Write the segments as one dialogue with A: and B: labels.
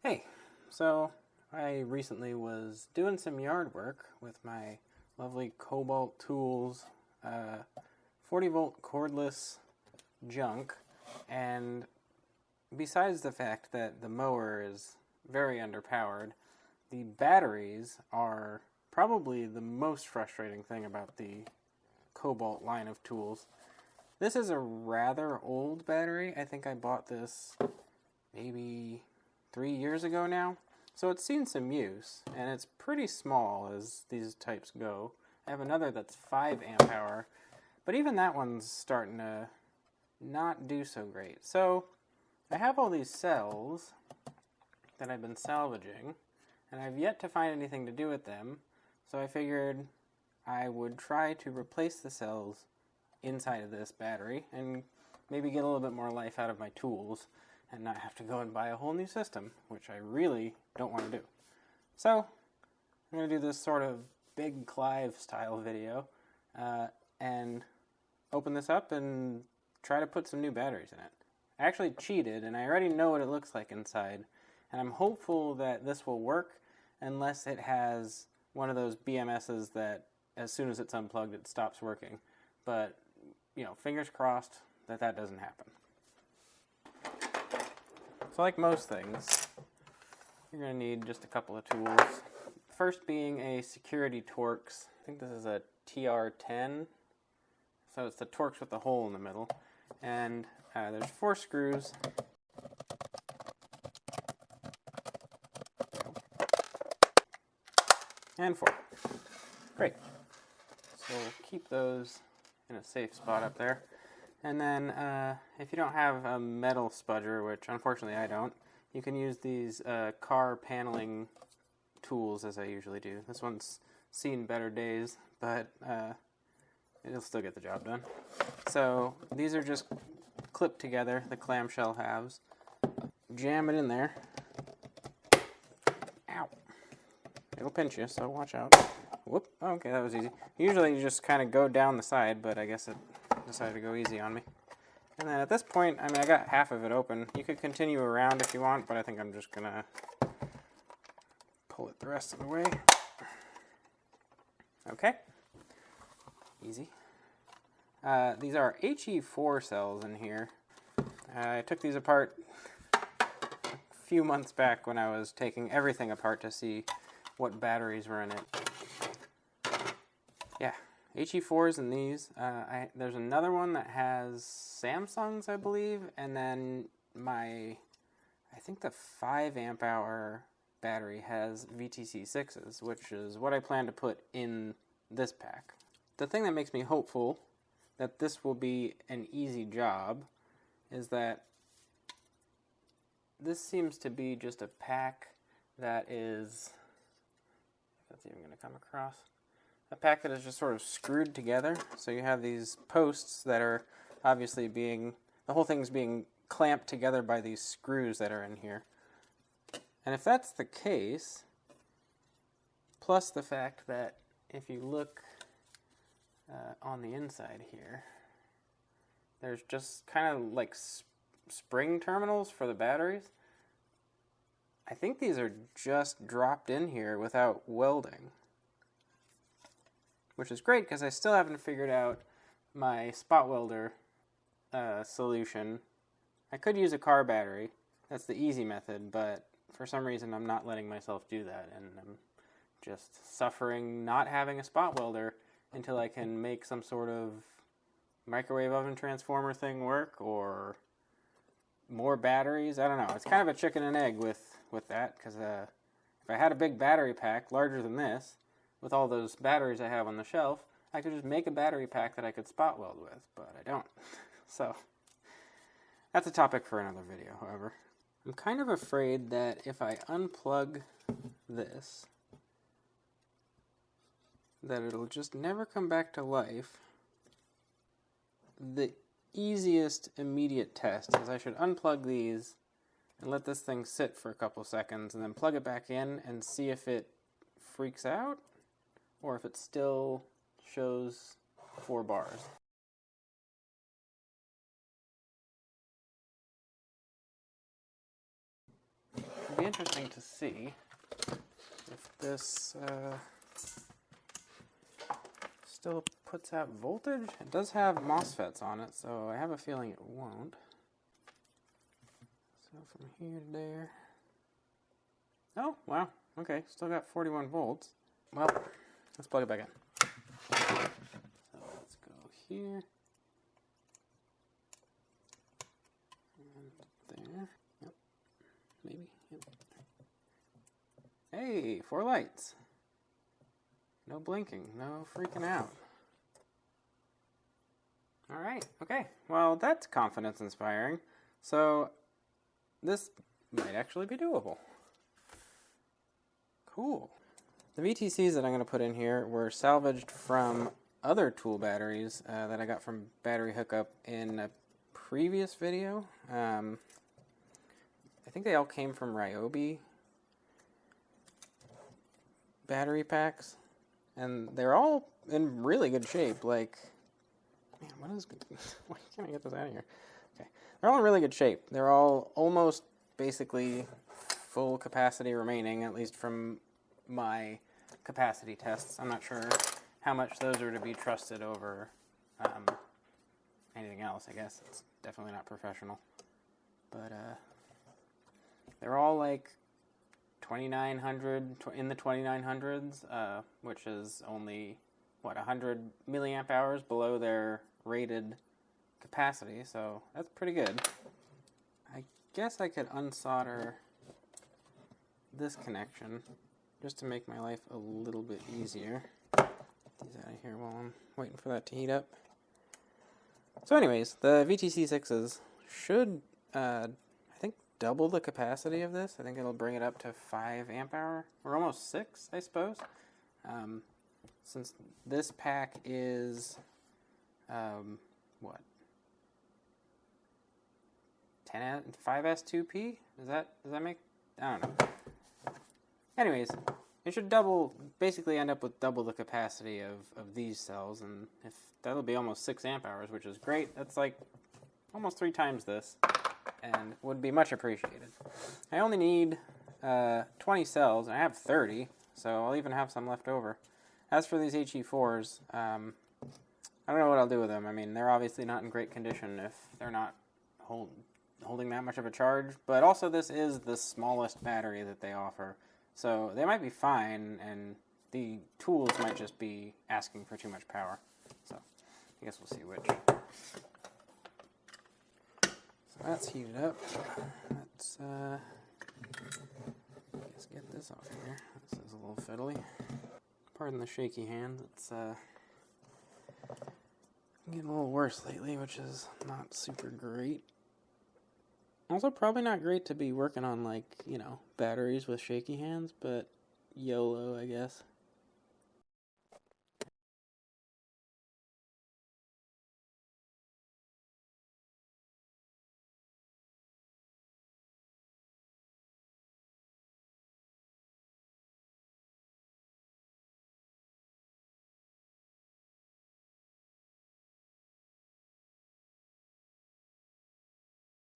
A: Hey, so I recently was doing some yard work with my lovely Cobalt Tools 40 volt cordless junk, and besides the fact that the mower is very underpowered, the batteries are probably the most frustrating thing about the Cobalt line of tools. This is a rather old battery. I think I bought this maybe 3 years ago now. So it's seen some use, and it's pretty small as these types go. I have another that's 5 amp hour, but even that one's starting to not do so great. So I have all these cells that I've been salvaging, and I've yet to find anything to do with them. So I figured I would try to replace the cells inside of this battery and maybe get a little bit more life out of my tools and not have to go and buy a whole new system, which I really don't want to do. So I'm going to do this sort of Big Clive style video and open this up and try to put some new batteries in it. I actually cheated, and I already know what it looks like inside, and I'm hopeful that this will work unless it has one of those BMSs that as soon as it's unplugged it stops working. But, you know, fingers crossed that that doesn't happen. So like most things, you're going to need just a couple of tools. First being a security Torx. I think this is a TR10. So it's the Torx with the hole in the middle. And there's 4 screws. And 4. Great. So we'll keep those in a safe spot up there. And then if you don't have a metal spudger, which unfortunately I don't, you can use these car paneling tools as I usually do. This one's seen better days, but it'll still get the job done. So these are just clipped together, the clamshell halves. Jam it in there. Ow. It'll pinch you, so watch out. Whoop. Okay, that was easy. Usually you just kind of go down the side, but I guess it decided to go easy on me. And then at this point, I mean, I got half of it open. You could continue around if you want, but I think I'm just going to pull it the rest of the way. Okay. Easy. These are HE4 cells in here. I took these apart a few months back when I was taking everything apart to see what batteries were in it. Yeah, HE4s in these. There's another one that has Samsung's, I believe, and then I think the 5 amp hour battery has VTC6s, which is what I plan to put in this pack. The thing that makes me hopeful that this will be an easy job is that this seems to be just a pack that is, if that's even going to come across, a pack that is just sort of screwed together. So you have these posts that are obviously the whole thing's being clamped together by these screws that are in here. And if that's the case, plus the fact that if you look on the inside here, there's just kind of like spring terminals for the batteries. I think these are just dropped in here without welding, which is great because I still haven't figured out my spot welder solution. I could use a car battery. That's the easy method, but for some reason I'm not letting myself do that, and I'm just suffering not having a spot welder until I can make some sort of microwave oven transformer thing work, or more batteries. I don't know. It's kind of a chicken and egg with that, because if I had a big battery pack larger than this, with all those batteries I have on the shelf, I could just make a battery pack that I could spot weld with, but I don't. So that's a topic for another video, however. I'm kind of afraid that if I unplug this, that it'll just never come back to life. The easiest immediate test is I should unplug these and let this thing sit for a couple seconds and then plug it back in and see if it freaks out or if it still shows 4 bars. it'd be interesting to see if this still puts out voltage. It does have MOSFETs on it, so I have a feeling it won't. So from here to there. Oh, wow. Okay, still got 41 volts. Well, let's plug it back in. So let's go here. And there. Yep. Maybe. Yep. Hey, 4 lights. No blinking, no freaking out. Alright, okay. Well, that's confidence inspiring. So, this might actually be doable. Cool. The VTCs that I'm going to put in here were salvaged from other tool batteries that I got from Battery Hookup in a previous video. I think they all came from Ryobi battery packs, and they're all in really good shape. Like, man, why can't I get this out of here? Okay, they're all in really good shape. They're all almost basically full capacity remaining, at least from my capacity tests. I'm not sure how much those are to be trusted over anything else. I guess it's definitely not professional, but they're all like 2900 in the 2900s, which is only what, 100 milliamp hours below their rated capacity, so that's pretty good. I guess I could unsolder this connection just to make my life a little bit easier. Get these out of here while I'm waiting for that to heat up. So anyways, the VTC6s should, I think, double the capacity of this. I think it'll bring it up to 5 amp hour, or almost 6, I suppose. Since this pack is, what? 5S2P? Does that make, I don't know. Anyways, it should basically end up with double the capacity of these cells, and if that'll be almost 6 amp hours, which is great. That's like almost 3 times this, and would be much appreciated. I only need 20 cells, and I have 30, so I'll even have some left over. As for these HE4s, I don't know what I'll do with them. I mean, they're obviously not in great condition if they're not holding that much of a charge, but also this is the smallest battery that they offer. So they might be fine, and the tools might just be asking for too much power. So I guess we'll see which. So that's heated up. Let's get this off here. This is a little fiddly. Pardon the shaky hands. It's getting a little worse lately, which is not super great. Also, probably not great to be working on, like, you know, batteries with shaky hands, but YOLO, I guess.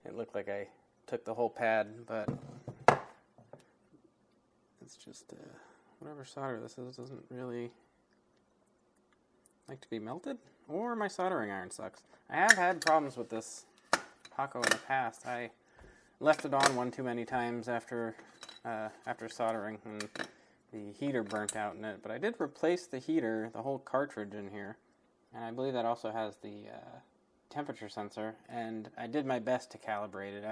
A: It looked like I took the whole pad, but it's just whatever solder this is doesn't really like to be melted, or my soldering iron sucks. I have had problems with this Paco in the past. I left it on one too many times after soldering, and the heater burnt out in it. But I did replace the heater, the whole cartridge in here, and I believe that also has the temperature sensor, and I did my best to calibrate it.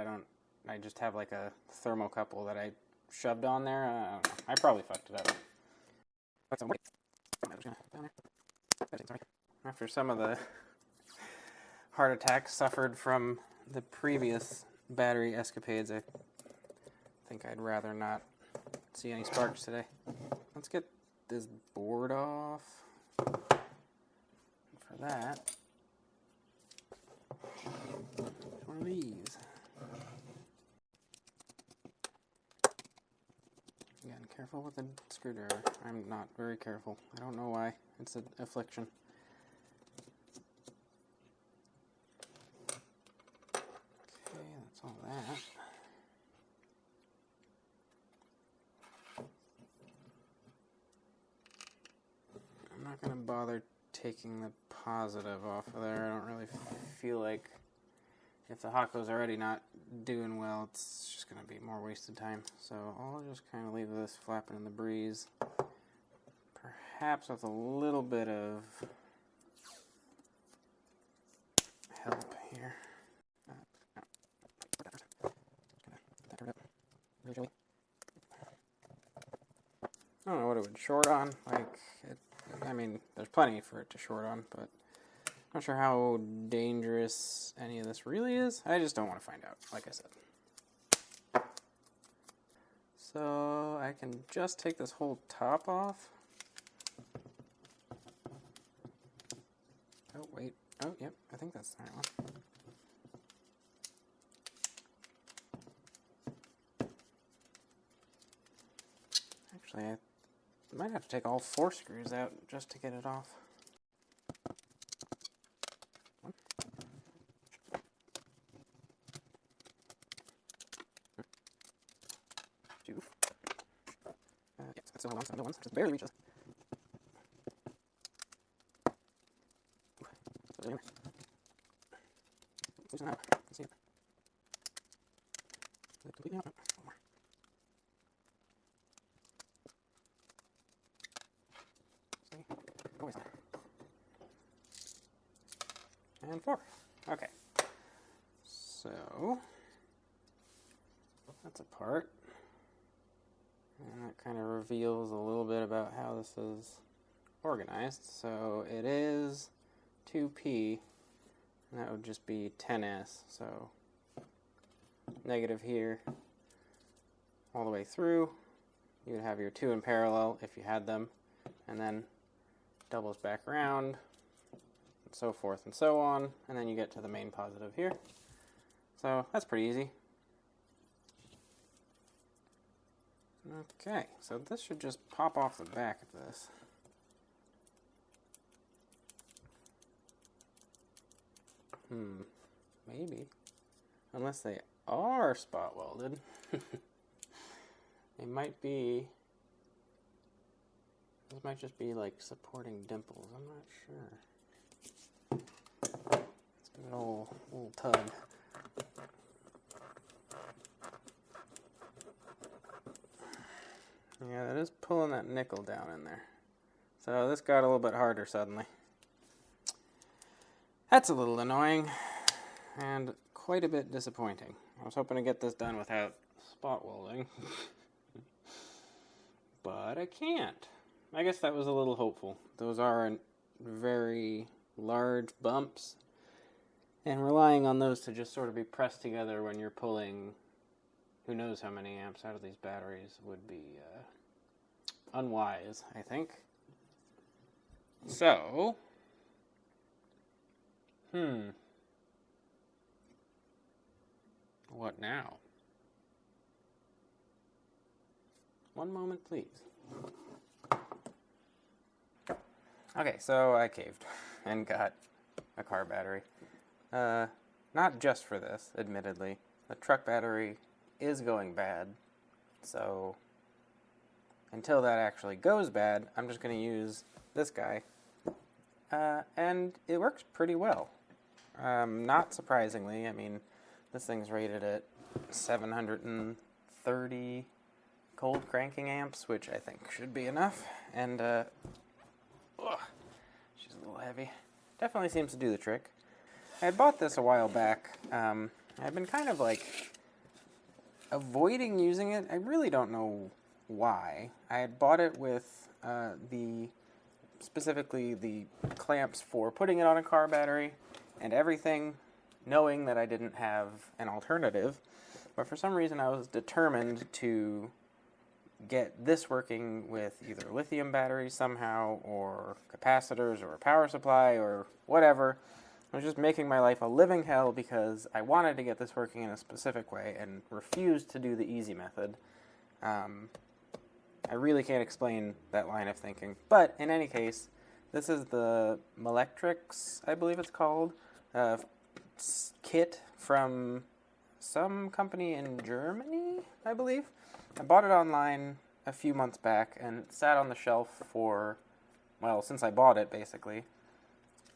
A: I just have like a thermocouple that I shoved on there. I don't know. I probably fucked it up. After some of the heart attacks suffered from the previous battery escapades, I think I'd rather not see any sparks today. Let's get this board off. For that, one of these. Again, careful with the screwdriver. I'm not very careful. I don't know why. It's an affliction. Okay, that's all that. not going to bother taking the positive off of there. I don't really feel like if the Hakko's already not doing well, it's just going to be more wasted time. So I'll just kind of leave this flapping in the breeze. Perhaps with a little bit of help here. I don't know what it would short on. I mean, there's plenty for it to short on, but I'm not sure how dangerous any of this really is. I just don't want to find out, like I said. So I can just take this whole top off. Oh, wait. Oh, yep. I think that's the right one. Actually, I might have to take all 4 screws out just to get it off. 1, 2. Yes, that's the only ones. Just barely reaches. Loosen out. Let's see it. Is it completely out? No, one more. Always. And 4. Okay. So that's a part. And that kind of reveals a little bit about how this is organized. So it is 2P, and that would just be 10S. So negative here all the way through. You would have your 2 in parallel if you had them, and then doubles back around, and so forth and so on, and then you get to the main positive here. So that's pretty easy. Okay, so this should just pop off the back of this. Maybe. Unless they are spot welded. They might be. This might just be like supporting dimples. I'm not sure. Let's give it a little tug. Yeah, that is pulling that nickel down in there. So this got a little bit harder suddenly. That's a little annoying and quite a bit disappointing. I was hoping to get this done without spot welding. But I can't. I guess that was a little hopeful. Those are very large bumps, and relying on those to just sort of be pressed together when you're pulling who knows how many amps out of these batteries would be unwise, I think. So, what now? One moment, please. Okay, so I caved and got a car battery. Not just for this, admittedly. The truck battery is going bad, so until that actually goes bad, I'm just going to use this guy, and it works pretty well. Not surprisingly, I mean, this thing's rated at 730 cold cranking amps, which I think should be enough, and she's a little heavy. Definitely seems to do the trick. I had bought this a while back. I've been kind of like avoiding using it. I really don't know why. I had bought it with specifically the clamps for putting it on a car battery and everything, knowing that I didn't have an alternative. But for some reason I was determined to get this working with either lithium batteries somehow, or capacitors, or a power supply, or whatever. I was just making my life a living hell because I wanted to get this working in a specific way and refused to do the easy method. I really can't explain that line of thinking. But in any case, this is the Melectrix, I believe it's called, kit from some company in Germany, I believe. I bought it online a few months back and it sat on the shelf for well, since I bought it, basically.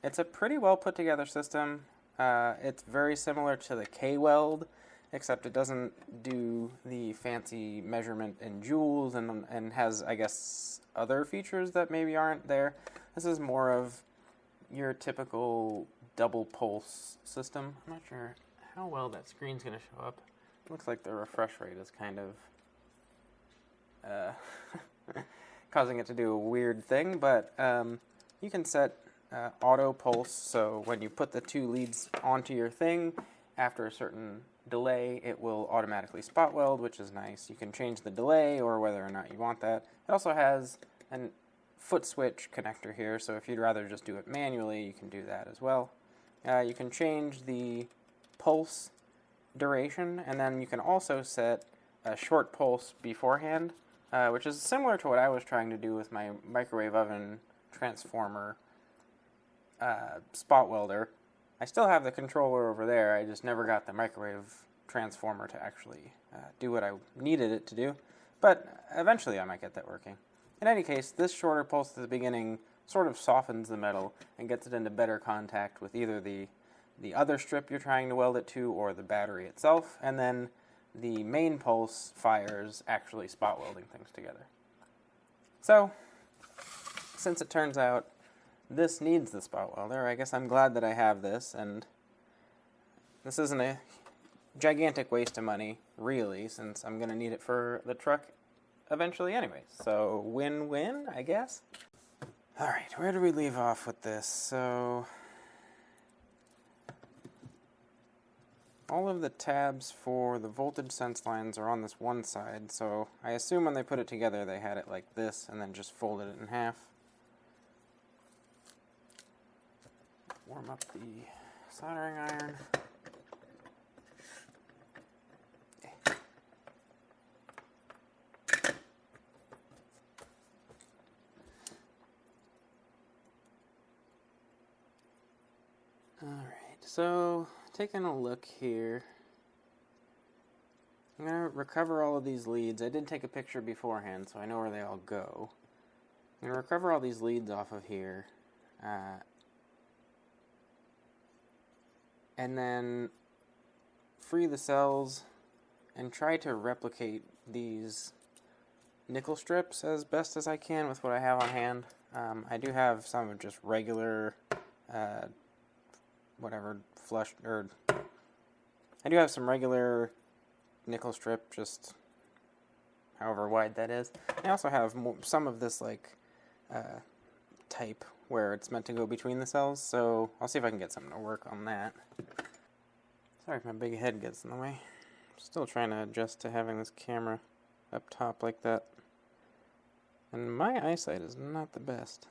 A: It's a pretty well put together system. It's very similar to the K-Weld, except it doesn't do the fancy measurement in joules and has, I guess, other features that maybe aren't there. This is more of your typical double pulse system. I'm not sure how well that screen's going to show up. Looks like the refresh rate is kind of causing it to do a weird thing, but you can set auto pulse, so when you put the two leads onto your thing, after a certain delay, it will automatically spot weld, which is nice. You can change the delay or whether or not you want that. It also has a foot switch connector here, so if you'd rather just do it manually, you can do that as well. You can change the pulse duration, and then you can also set a short pulse beforehand, which is similar to what I was trying to do with my microwave oven transformer spot welder. I still have the controller over there, I just never got the microwave transformer to actually do what I needed it to do, but eventually I might get that working. In any case, this shorter pulse at the beginning sort of softens the metal and gets it into better contact with either the other strip you're trying to weld it to or the battery itself, and then the main pulse fires actually spot welding things together. So, since it turns out this needs the spot welder, I guess I'm glad that I have this, and this isn't a gigantic waste of money, really, since I'm going to need it for the truck eventually anyway. So, win-win, I guess? Alright, where do we leave off with this? So, all of the tabs for the voltage sense lines are on this one side, so I assume when they put it together they had it like this and then just folded it in half. Warm up the soldering iron. Okay. Alright, so taking a look here, I'm going to recover all of these leads. I did take a picture beforehand, so I know where they all go. I'm going to recover all these leads off of here, and then free the cells and try to replicate these nickel strips as best as I can with what I have on hand. I do have some of just regular flush, or I do have some regular nickel strip, just however wide that is. I also have some of this type where it's meant to go between the cells, so I'll see if I can get something to work on that. Sorry if my big head gets in the way. I'm still trying to adjust to having this camera up top like that, and my eyesight is not the best.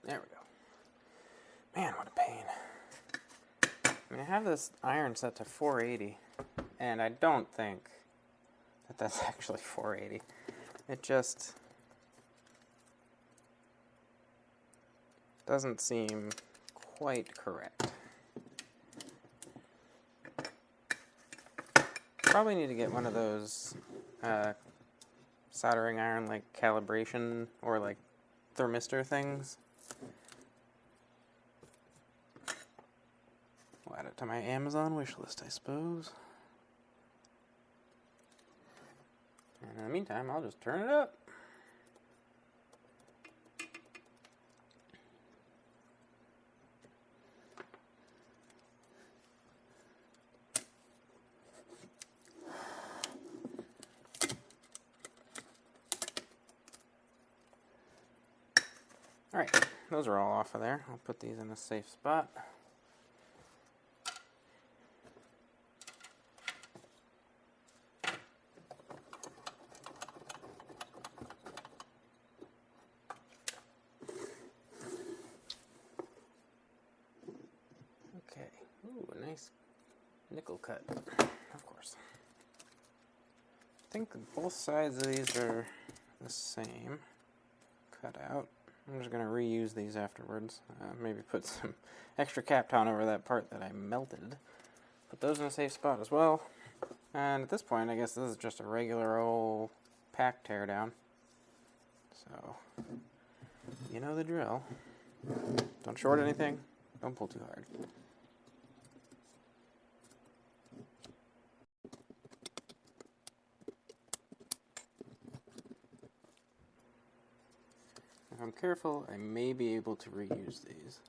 A: There we go. Man, what a pain. I mean, I have this iron set to 480, and I don't think that that's actually 480. It just doesn't seem quite correct. Probably need to get one of those soldering iron calibration or thermistor things. I'll add it to my Amazon wish list, I suppose. And in the meantime, I'll just turn it up. Alright, those are all off of there. I'll put these in a safe spot. Okay, ooh, a nice nickel cut, of course. I think both sides of these are the same cut out. I'm just going to reuse these afterwards. Maybe put some extra Kapton over that part that I melted. Put those in a safe spot as well. And at this point, I guess this is just a regular old pack teardown. So, you know the drill. Don't short anything. Don't pull too hard. If I'm careful, I may be able to reuse these.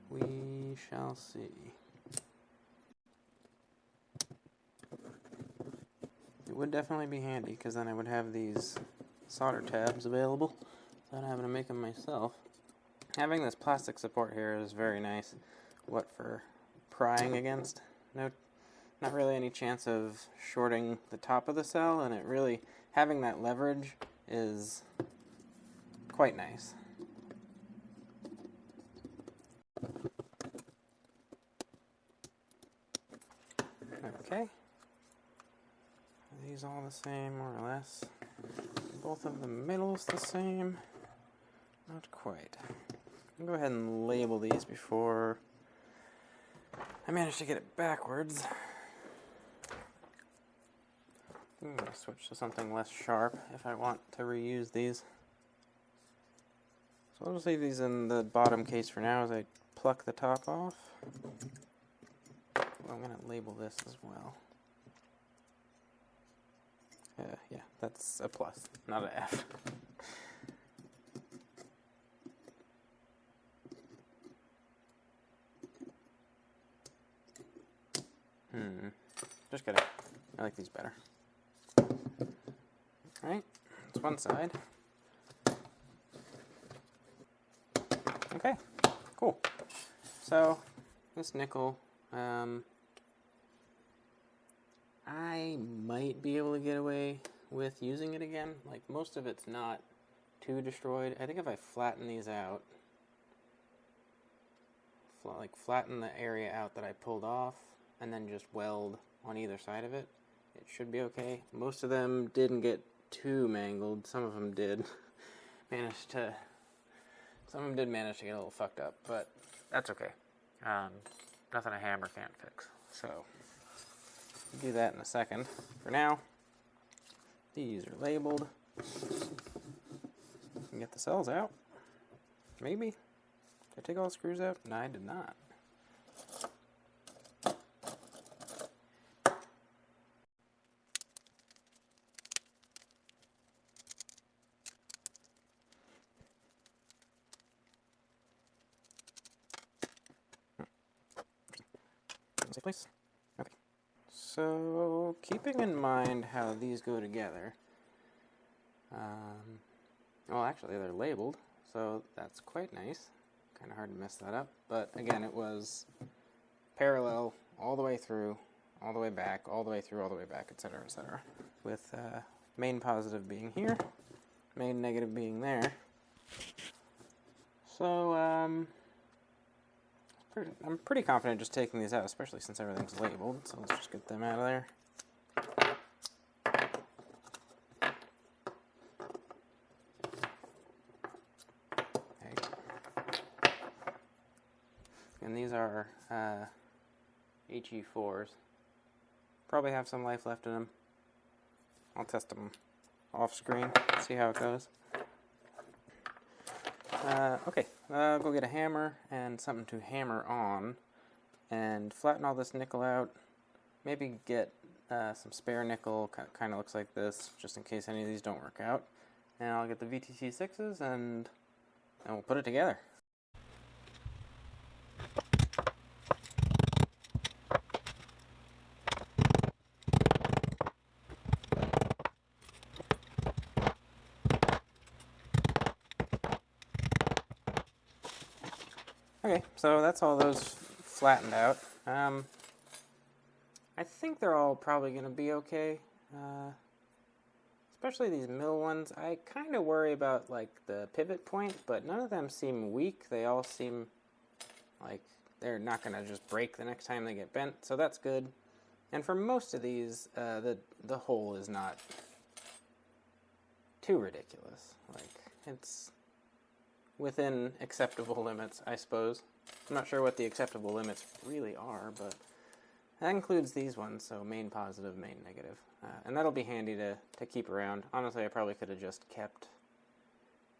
A: We shall see. It would definitely be handy, because then I would have these solder tabs available without having to make them myself. Having this plastic support here is very nice. What for prying against? No, not really any chance of shorting the top of the cell, and it really, having that leverage is quite nice. Okay. Are these all the same, more or less? Both of the middles the same? Not quite. I'll go ahead and label these before I manage to get it backwards. I'm going to switch to something less sharp if I want to reuse these. So I'll just leave these in the bottom case for now as I pluck the top off. I'm going to label this as well. Yeah, that's a plus, not an F. Just kidding. I like these better. Alright, that's one side. Okay, cool. So, this nickel, I might be able to get away with using it again. Like, most of it's not too destroyed. I think if I flatten these out, flatten the area out that I pulled off, and then just weld on either side of it, it should be okay. Most of them didn't get too mangled. Some of them did manage to get a little fucked up, but that's okay. Nothing a hammer can't fix. So, we'll do that in a second. For now, these are labeled. Can get the cells out. Maybe. Did I take all the screws out? No, I did not. Safe place. Okay. So, keeping in mind how these go together, well, actually, they're labeled, so that's quite nice. Kind of hard to mess that up, but again, it was parallel all the way through, all the way back, all the way through, all the way back, etc., etc. With main positive being here, main negative being there. So, I'm pretty confident just taking these out, especially since everything's labeled, so let's just get them out of there. Okay. And these are HE4s. Probably have some life left in them. I'll test them off screen, see how it goes. Okay, go get a hammer and something to hammer on and flatten all this nickel out. Maybe get some spare nickel, kind of looks like this, just in case any of these don't work out. And I'll get the VTC6s and we'll put it together. Okay, so that's all those flattened out. I think they're all probably going to be okay. Especially these middle ones. I kind of worry about like the pivot point, but none of them seem weak. They all seem like they're not going to just break the next time they get bent, so that's good. And for most of these, the hole is not too ridiculous. Like, it's within acceptable limits, I suppose. I'm not sure what the acceptable limits really are, but that includes these ones, so main positive, main negative. And that'll be handy to keep around. Honestly, I probably could have just kept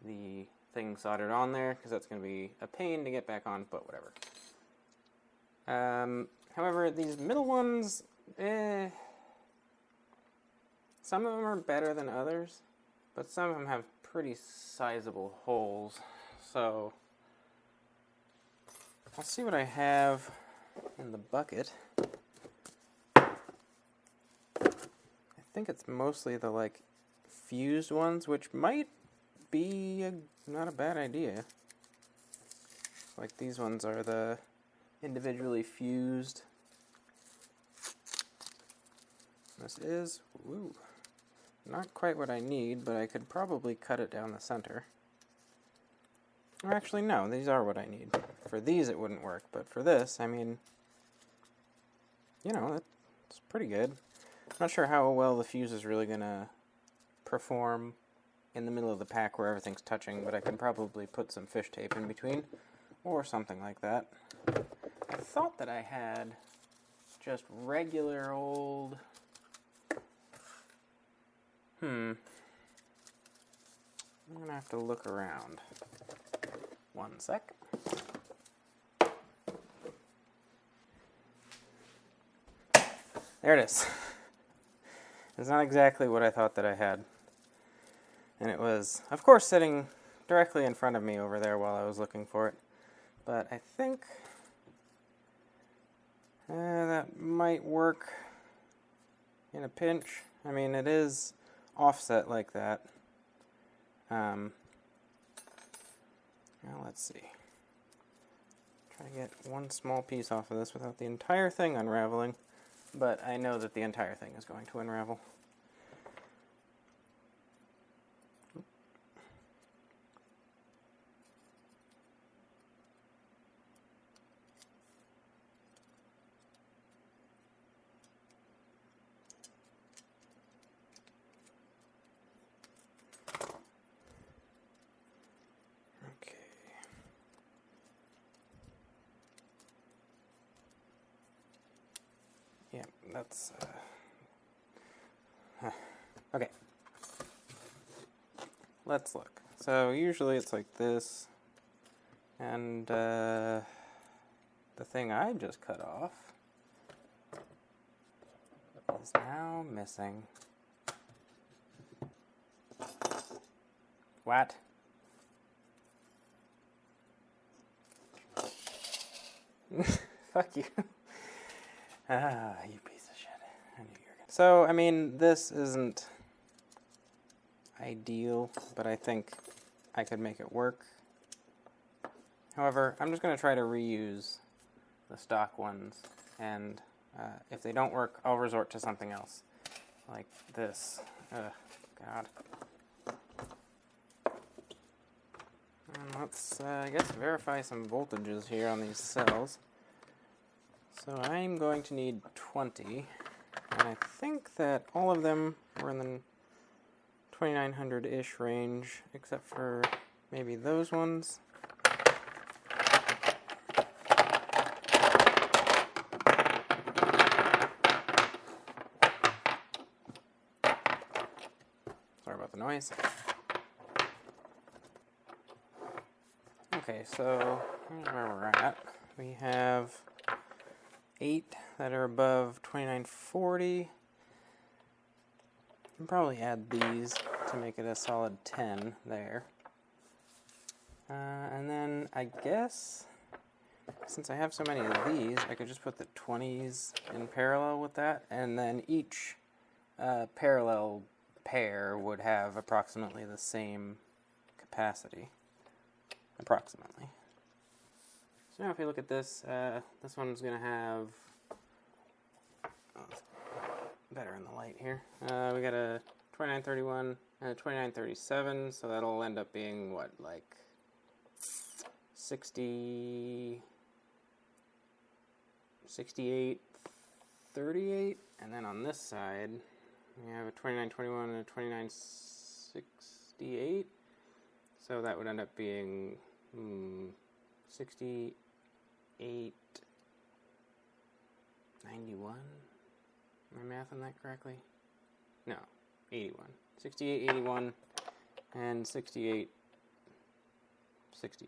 A: the thing soldered on there, because that's going to be a pain to get back on, but whatever. However, these middle ones, some of them are better than others, but some of them have pretty sizable holes. So I'll see what I have in the bucket. I think it's mostly the like fused ones, which might be not a bad idea. Like these ones are the individually fused. This is, ooh, not quite what I need, but I could probably cut it down the center. Or actually, no, these are what I need. For these it wouldn't work, but for this, I mean, you know, it's pretty good. I'm not sure how well the fuse is really going to perform in the middle of the pack where everything's touching, but I could probably put some fish tape in between, or something like that. I thought that I had just regular old... I'm going to have to look around. One sec. There it is. It's not exactly what I thought that I had. And it was, of course, sitting directly in front of me over there while I was looking for it. But I think that might work in a pinch. I mean, it is offset like that. Now let's see. Try to get one small piece off of this without the entire thing unraveling, but I know that the entire thing is going to unravel. Yeah, that's, okay. Let's look. So usually it's like this, and the thing I just cut off is now missing. What? Fuck you. Ah, you piece of shit. I knew you were gonna... So, I mean, this isn't ideal, but I think I could make it work. However, I'm just going to try to reuse the stock ones, and if they don't work, I'll resort to something else, like this. God. And let's, I guess, verify some voltages here on these cells. So I'm going to need 20, and I think that all of them were in the 2900-ish range, except for maybe those ones. Sorry about the noise. Okay, so here's where we're at. We have 8 that are above 2940. I'll probably add these to make it a solid 10 there. And then I guess, since I have so many of these, I could just put the 20s in parallel with that, and then each parallel pair would have approximately the same capacity. Approximately. So now if you look at this, this one's going to have, it's better in the light here, we got a 2931 and a 2937, so that'll end up being, what, like 60, 68, 38, and then on this side, we have a 2921 and a 29, 68. So that would end up being 68, 91. Am I mathing that correctly? No, 81. 68, 81, and 68, 60,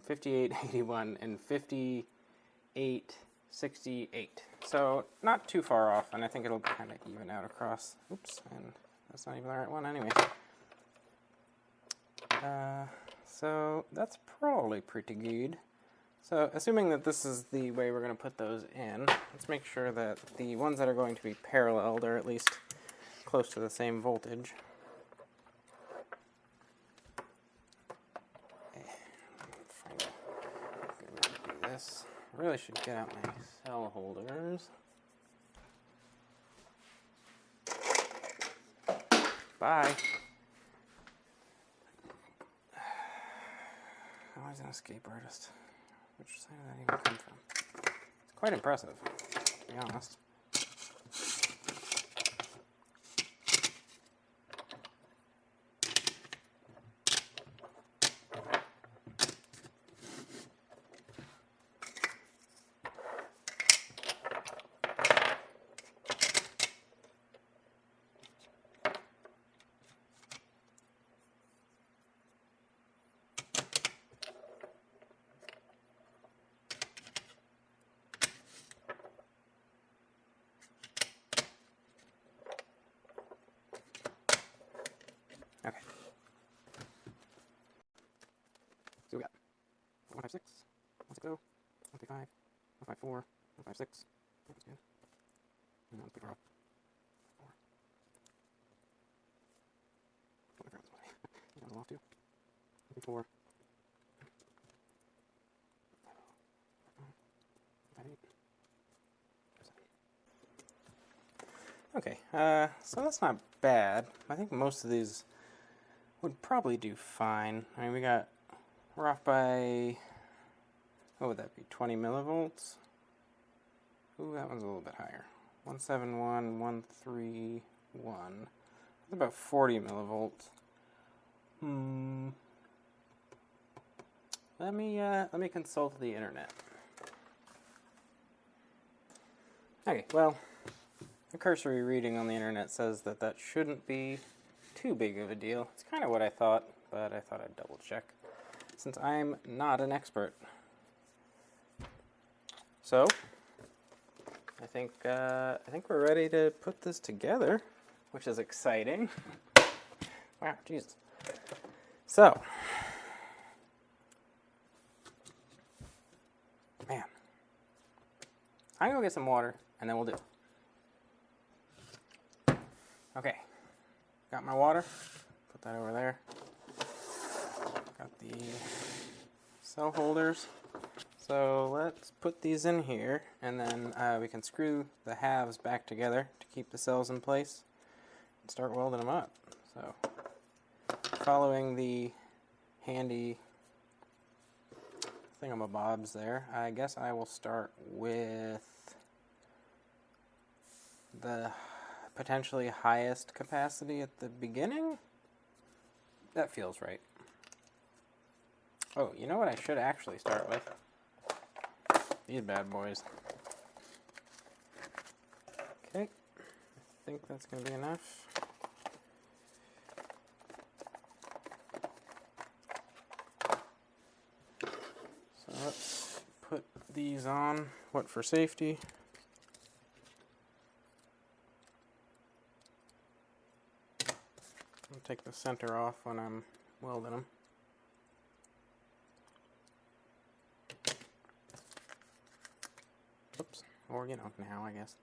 A: 58, 81, and 58, 68. So not too far off, and I think it'll kind of even out across. Oops, and that's not even the right one anyway. So that's probably pretty good. So assuming that this is the way we're going to put those in, let's make sure that the ones that are going to be paralleled are at least close to the same voltage. Find a good way to do this. I really should get out my cell holders. Bye. Oh, he's an escape artist. Which side did that even come from? It's quite impressive, to be honest. Okay. So we got 156, 160, 135, 154, 156. That's good. And let's pick her up. 4. Don't grab this one. That was off too. 54. 58. Okay, so that's not bad. I think most of these would probably do fine. I mean, we're off by, what would that be, 20 millivolts? Ooh, that one's a little bit higher. 171, 131. That's about 40 millivolts. Let me consult the internet. Okay, well, a cursory reading on the internet says that that shouldn't be too big of a deal. It's kind of what I thought, but I thought I'd double check since I'm not an expert. So I think we're ready to put this together, which is exciting. Wow, Jesus. So, man, I'm gonna go get some water and then we'll do it. Okay. Got my water, put that over there. Got the cell holders. So let's put these in here, and then we can screw the halves back together to keep the cells in place and start welding them up. So following the handy thingamabobs there, I guess I will start with the potentially highest capacity at the beginning? That feels right. Oh, you know what I should actually start with? These bad boys. Okay, I think that's going to be enough. So let's put these on, what, for safety? I'll take the center off when I'm welding them. Oops, or you know, now I guess.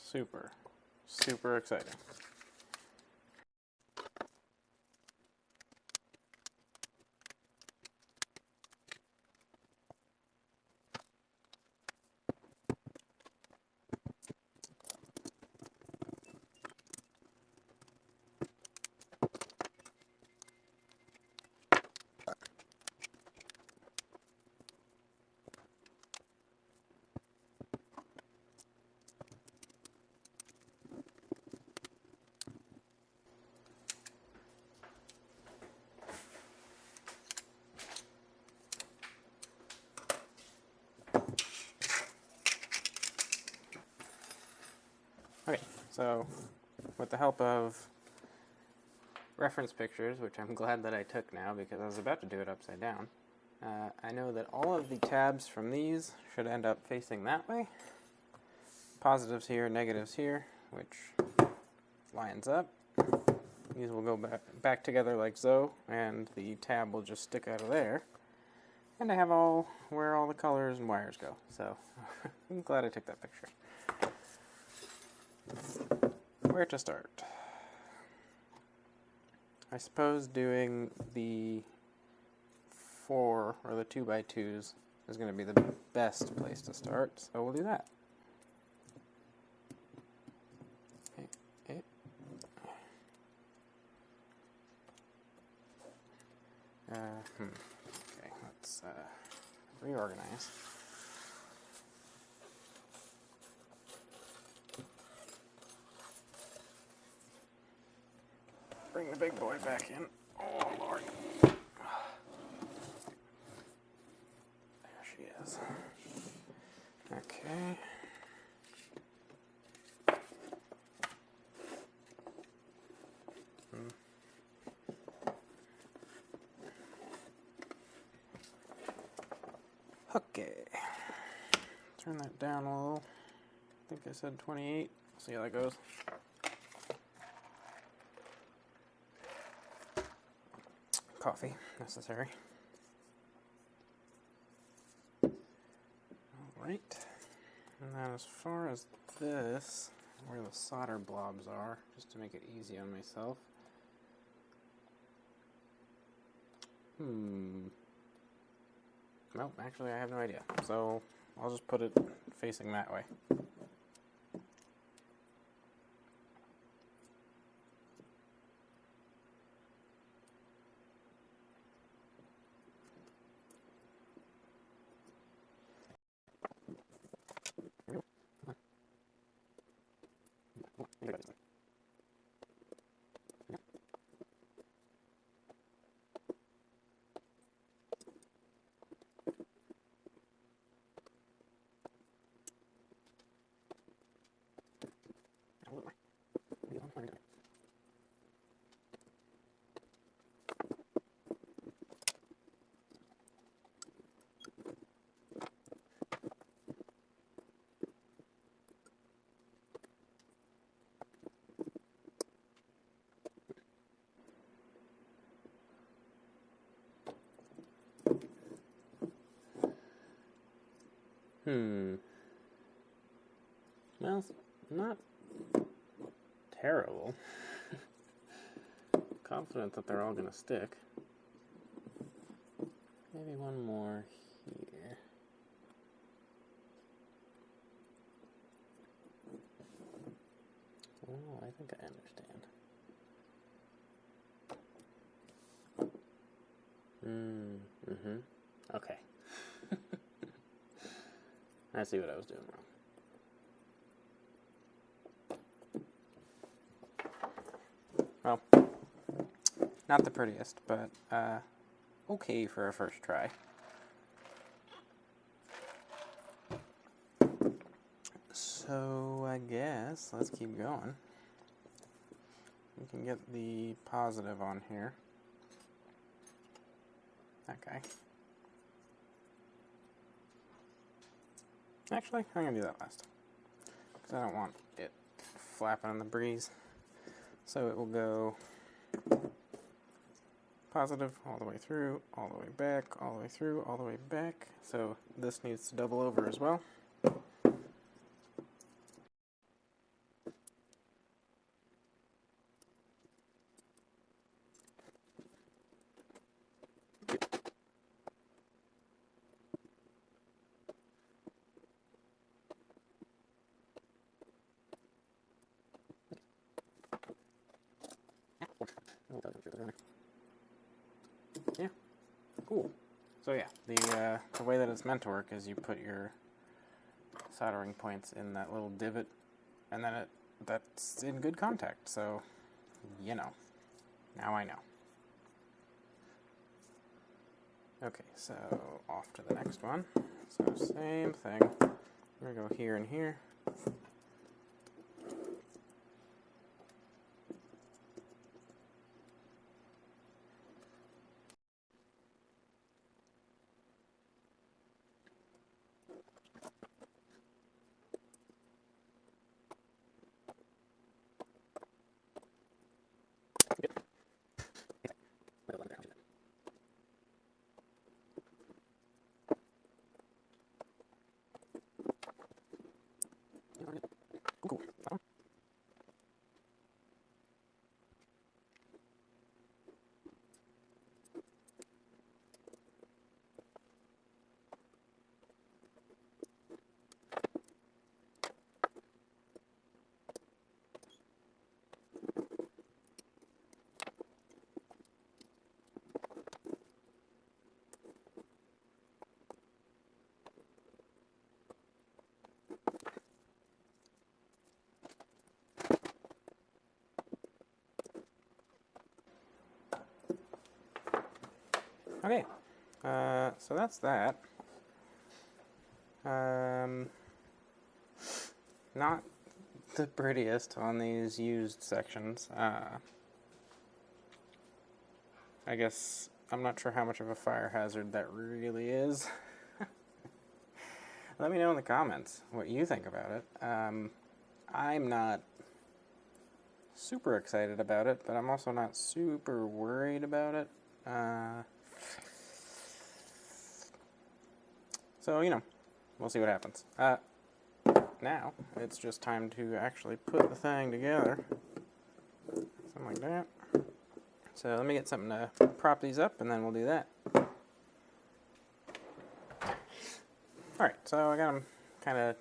A: Super, super exciting. So, with the help of reference pictures, which I'm glad that I took now because I was about to do it upside down, I know that all of the tabs from these should end up facing that way. Positives here, negatives here, which lines up. These will go back together like so, and the tab will just stick out of there. And I have where all the colors and wires go, so I'm glad I took that picture. Where to start? I suppose doing the 4 or the 2x2s is going to be the best place to start, so we'll do that. Okay, let's reorganize. Bring the big boy back in. Oh, Lord. There she is. Okay. Okay. Turn that down a little. I think I said 28. See how that goes. Coffee necessary. Alright. And then as far as this, where the solder blobs are, just to make it easy on myself. Well, actually I have no idea. So I'll just put it facing that way. Well, it's not terrible. Confident that they're all going to stick. Maybe one more here. Oh, I think I understand. Okay. I see what I was doing wrong. Well, not the prettiest, but okay for a first try. So I guess let's keep going. We can get the positive on here. That guy. Actually, I'm going to do that last. Because I don't want it flapping in the breeze. So it will go positive all the way through, all the way back, all the way through, all the way back. So this needs to double over as well. Yeah, cool. So yeah, the way that it's meant to work is you put your soldering points in that little divot, and then that's in good contact. So, you know, now I know. Okay, so off to the next one. So same thing. We're gonna go here and here. Okay, so that's that. Not the prettiest on these used sections. I guess I'm not sure how much of a fire hazard that really is. Let me know in the comments what you think about it. I'm not super excited about it, but I'm also not super worried about it. So, you know, we'll see what happens. Now, it's just time to actually put the thing together. Something like that. So let me get something to prop these up, and then we'll do that. Alright, so I got them kind of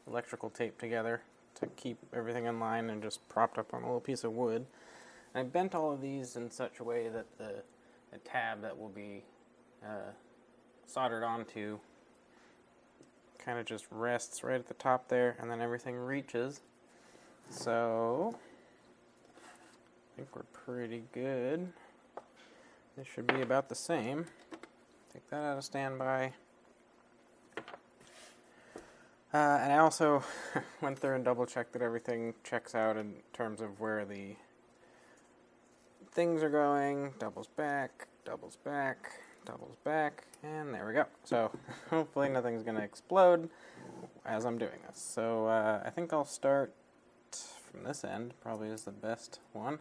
A: electrical taped together to keep everything in line and just propped up on a little piece of wood. And I bent all of these in such a way that the tab that will be soldered onto kind of just rests right at the top there, and then everything reaches. So I think we're pretty good. This should be about the same. Take that out of standby. And I also went through and double checked that everything checks out in terms of where the things are going. Doubles back, doubles back, doubles back, and there we go. So hopefully nothing's going to explode as I'm doing this. So I think I'll start from this end, probably is the best one.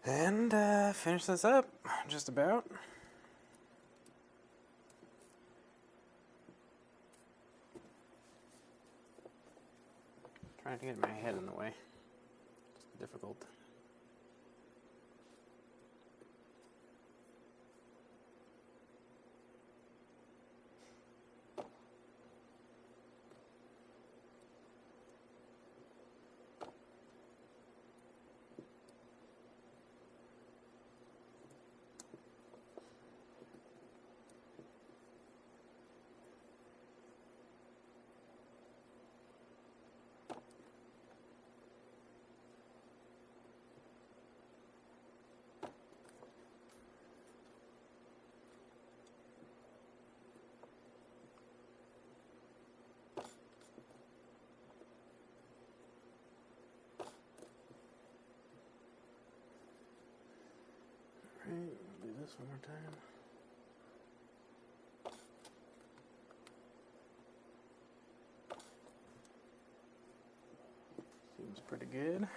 A: And finish this up, just about. Trying to get my head in the way. It's difficult. Alright, we'll do this one more time. Seems pretty good.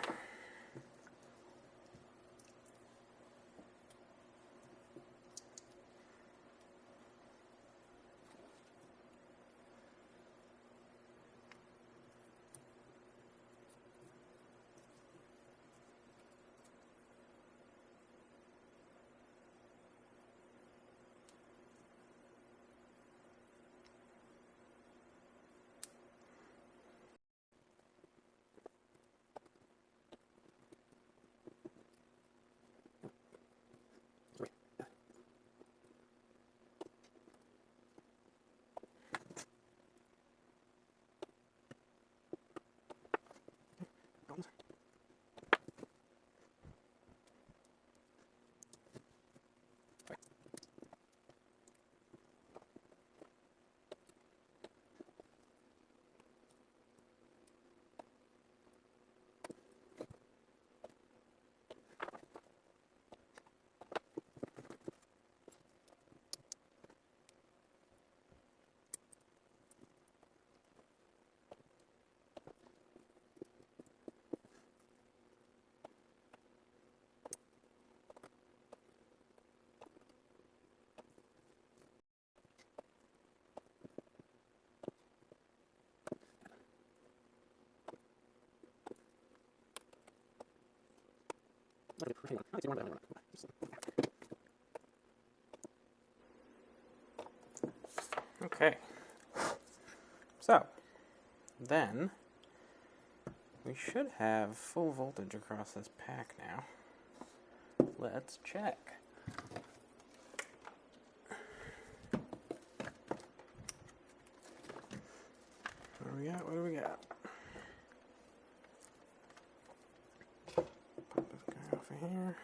A: Okay, so then we should have full voltage across this pack now. Let's check. What do we got? What do we got? Pop this guy off of here.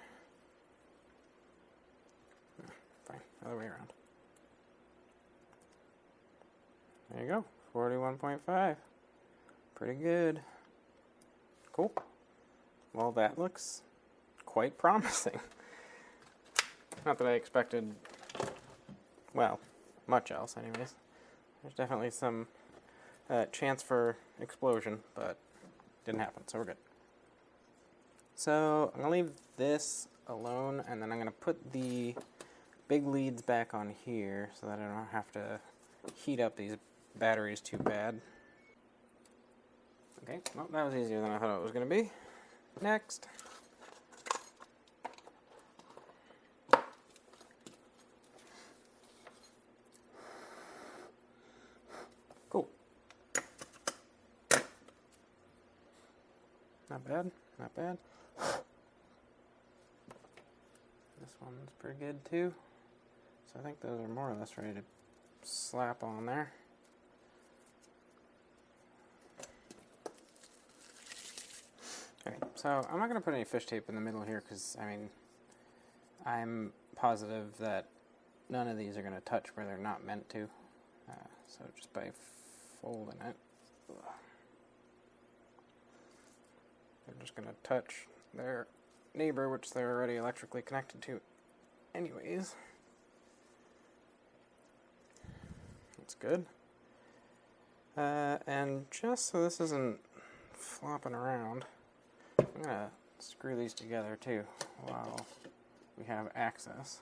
A: other way around. There you go, 41.5. Pretty good. Cool. Well, that looks quite promising. Not that I expected, well, much else anyways. There's definitely some chance for explosion, but didn't happen, so we're good. So I'm going to leave this alone, and then I'm going to put the big leads back on here so that I don't have to heat up these batteries too bad. Okay, well, that was easier than I thought it was going to be. Next. Cool. Not bad, not bad. This one's pretty good too. So I think those are more or less ready to slap on there. Okay, so I'm not going to put any fish tape in the middle here because, I mean, I'm positive that none of these are going to touch where they're not meant to. So just by folding it, they're just going to touch their neighbor, which they're already electrically connected to anyways. That's good. And just so this isn't flopping around, I'm going to screw these together too while we have access.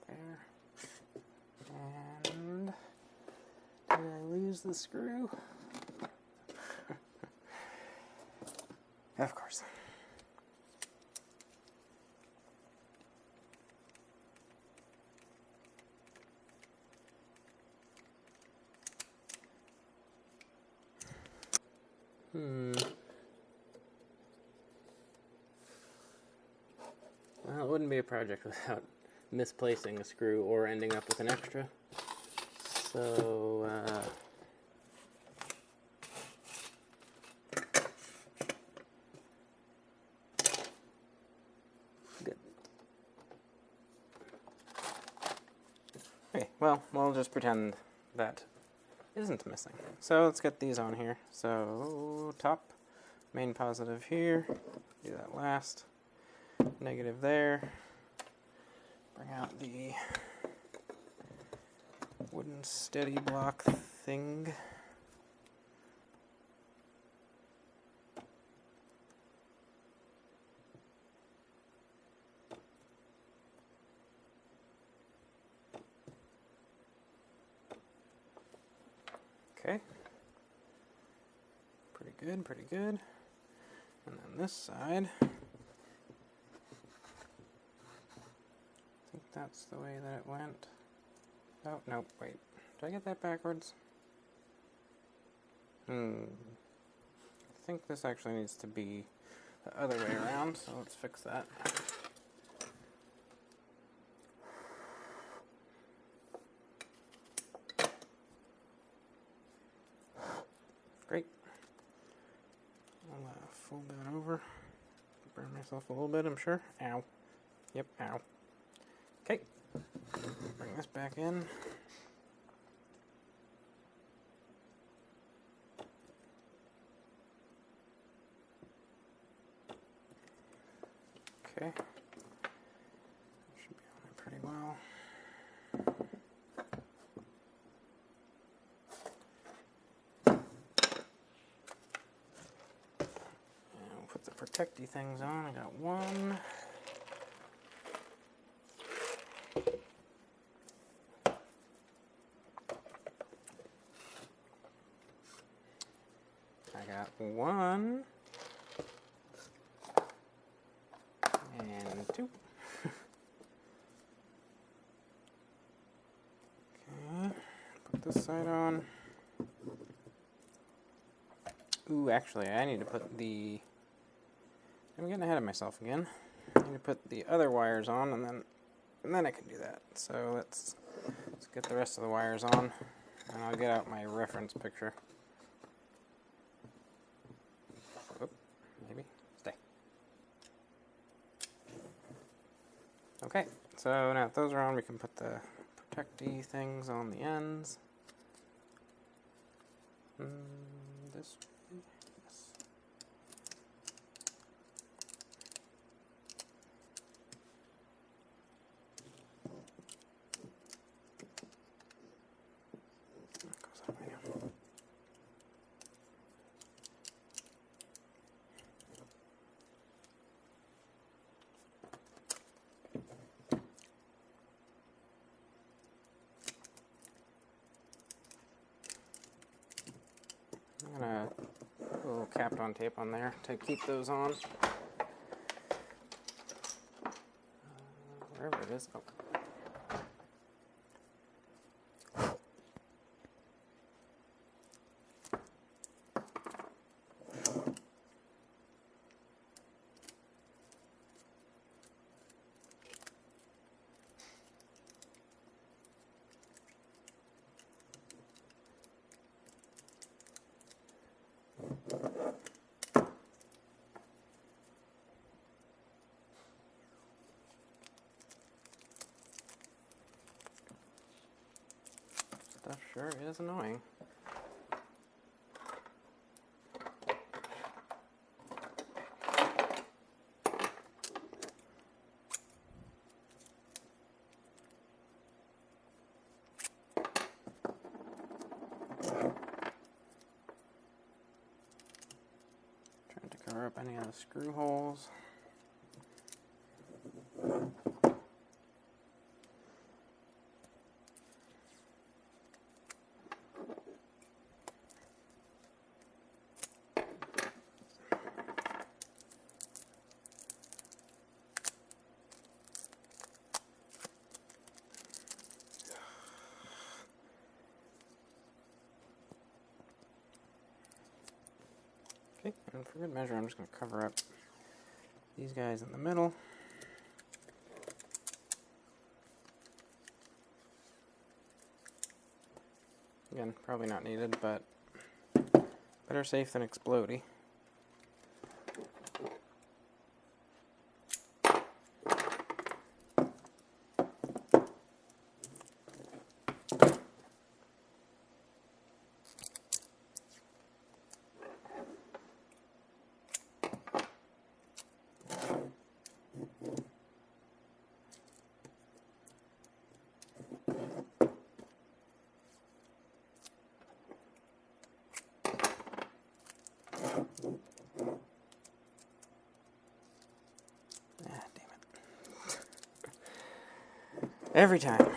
A: There. And did I lose the screw? Of course. Well, it wouldn't be a project without misplacing a screw or ending up with an extra. So, good. Okay, well, we'll just pretend that isn't missing. So let's get these on here. So, top, main positive here, do that last. Negative there. Bring out the wooden steady block thing. Okay. Pretty good, pretty good. And then this side. That's the way that it went. Oh, no, wait. Did I get that backwards? I think this actually needs to be the other way around, so let's fix that. Great. I'll fold that over. Burn myself a little bit, I'm sure. Ow. Yep, ow. Okay, bring this back in. Okay, should be on there pretty well. And we'll put the protecty things on. I got one. One and two. Okay, put this side on. Ooh, actually, I need to put the. I'm getting ahead of myself again. I need to put the other wires on, and then I can do that. So let's get the rest of the wires on, and I'll get out my reference picture. Maybe. Stay. Okay, so now that those are on, we can put the protecty things on the ends. This way, yes. That goes that way now. I'm gonna put a little Kapton tape on there to keep those on. Wherever it is. Oh. Stuff sure is annoying. Trying to cover up any of the screw holes. Okay, and for good measure, I'm just going to cover up these guys in the middle. Again, probably not needed, but better safe than explodey. Every time.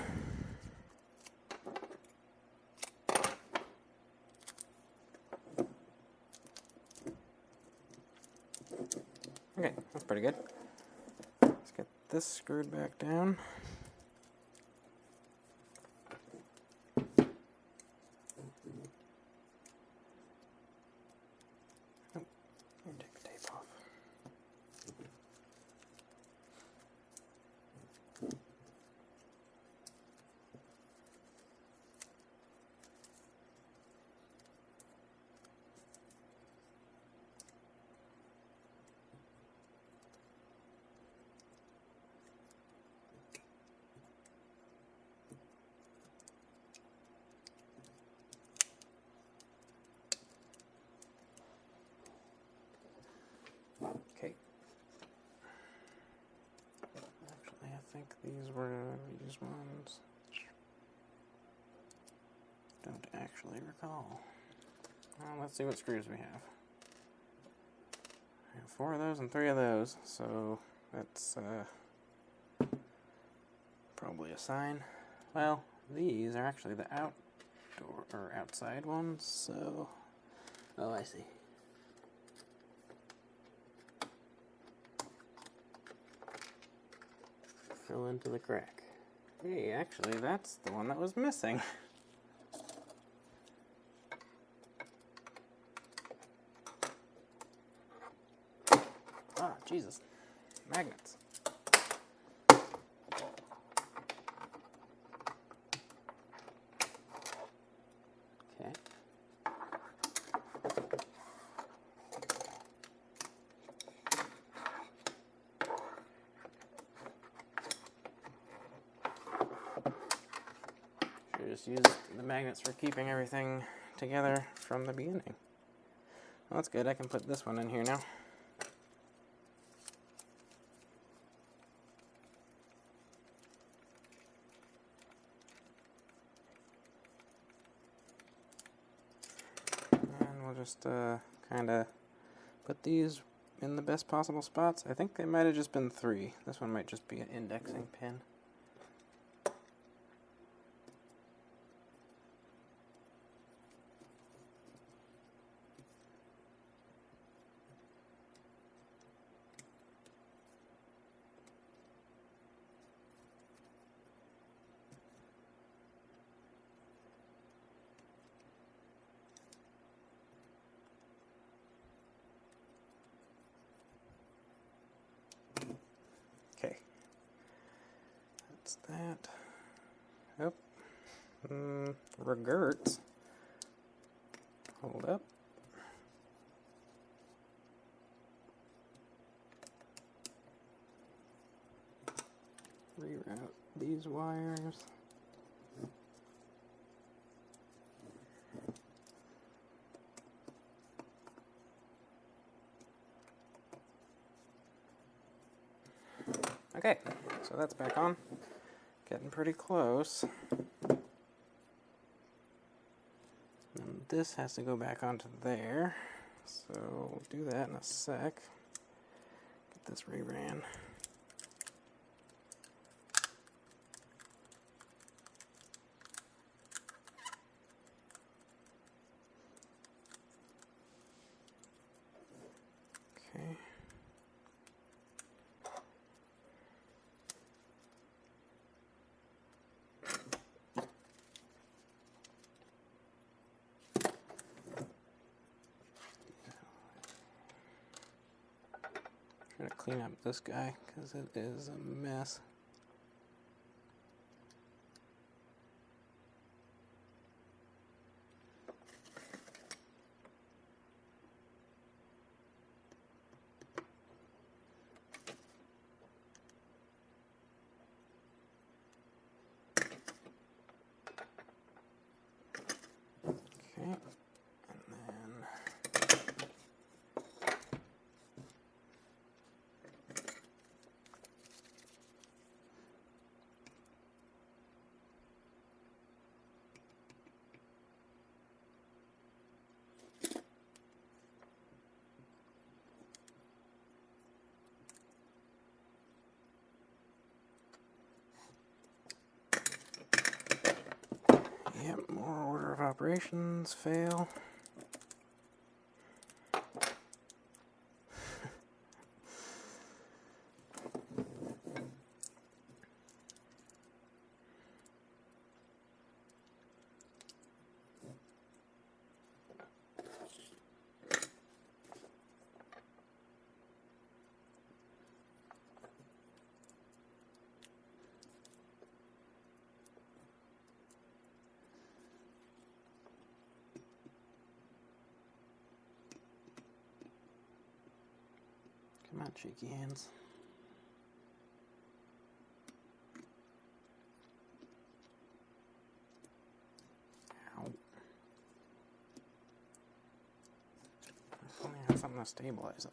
A: Okay, that's pretty good. Let's get this screwed back down. Oh, let me take the tape off. Okay. Actually, I think these were these ones. Don't actually recall. Well, let's see what screws we have. I have 4 of those and 3 of those, so that's probably a sign. Well, these are actually the outdoor or outside ones, so oh, I see. Fell into the crack. Hey, actually, that's the one that was missing. Ah, Jesus. Magnets. Okay. just used the magnets for keeping everything together from the beginning. Well, that's good. I can put this one in here now. And we'll just kind of put these in the best possible spots. I think they might have just been 3. This one might just be an indexing pin. Okay, that's that. Oh, regerts. Hold up. Reroute these wires. Okay, so that's back on. Getting pretty close. And this has to go back onto there. So we'll do that in a sec. Get this reran. Okay. Trying to clean up this guy because it is a mess. Okay, and then yep, more order of operations, fail. Come on, cheeky hands. Ow. If only I had something to stabilize it.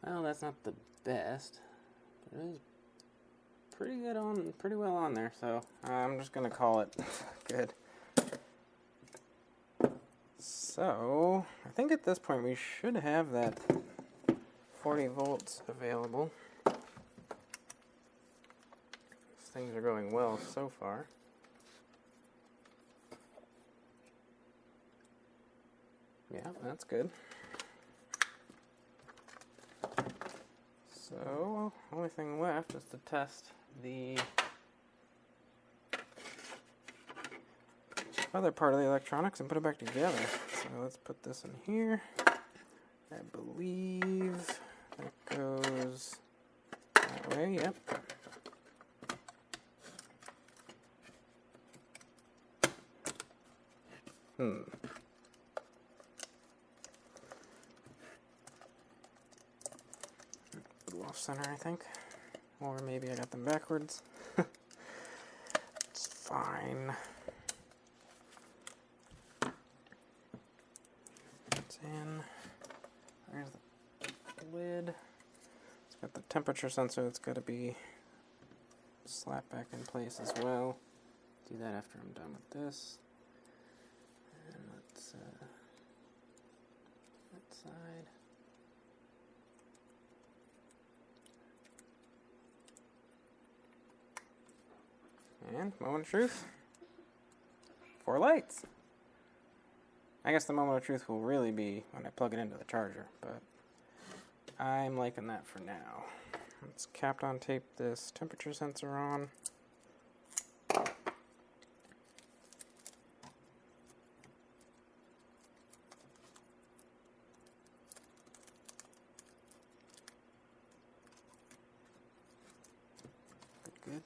A: Well, that's not the best, but it is pretty well on there, so I'm just gonna call it good. So, I think at this point we should have that 40 volts available. Things are going well so far. Yeah, that's good. So, only thing left is to test the other part of the electronics and put it back together. So let's put this in here. I believe that goes that way, yep. A little off center, I think. Or maybe I got them backwards. It's fine. It's in. There's the lid. It's got the temperature sensor that's got to be slapped back in place as well. Do that after I'm done with this. And let's that side. And moment of truth. 4 lights. I guess the moment of truth will really be when I plug it into the charger, but I'm liking that for now. Let's capped on tape this temperature sensor on. Good.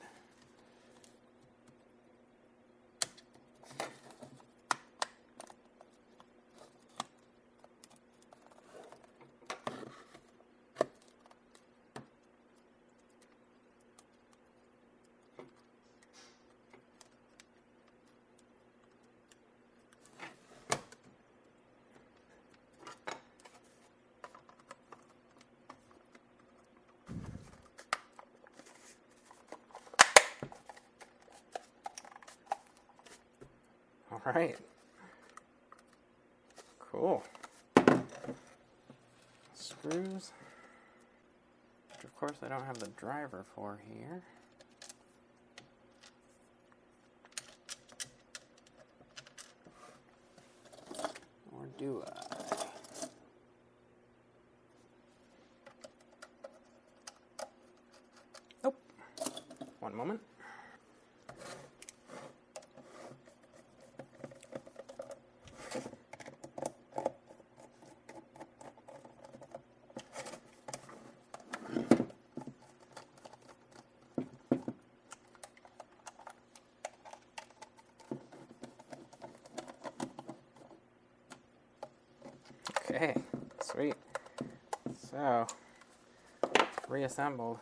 A: All right. Cool. Screws, which of course I don't have the driver for here. Or do I? Nope. One moment. Okay, sweet. So, reassembled.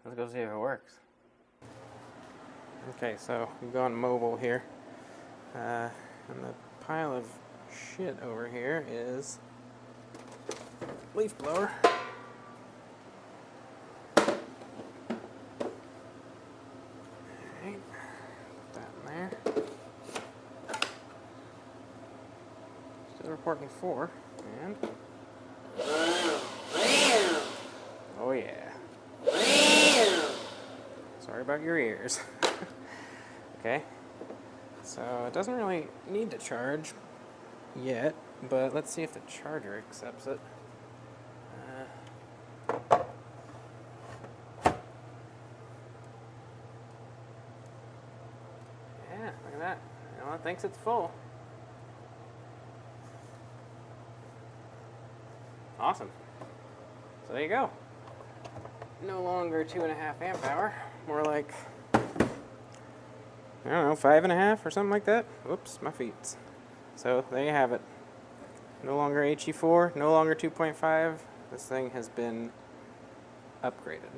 A: Let's go see if it works. Okay, so we've gone mobile here. And the pile of shit over here is leaf blower. Alright, put that in there. Still reporting 4, and oh yeah. Sorry about your ears. Okay, so it doesn't really need to charge yet, but let's see if the charger accepts it. Yeah, look at that. You know, it thinks it's full. Awesome. So there you go. No longer 2.5 amp hour, more like, I don't know, 5.5 or something like that. Whoops, my feet. So there you have it. No longer HE4, no longer 2.5. This thing has been upgraded.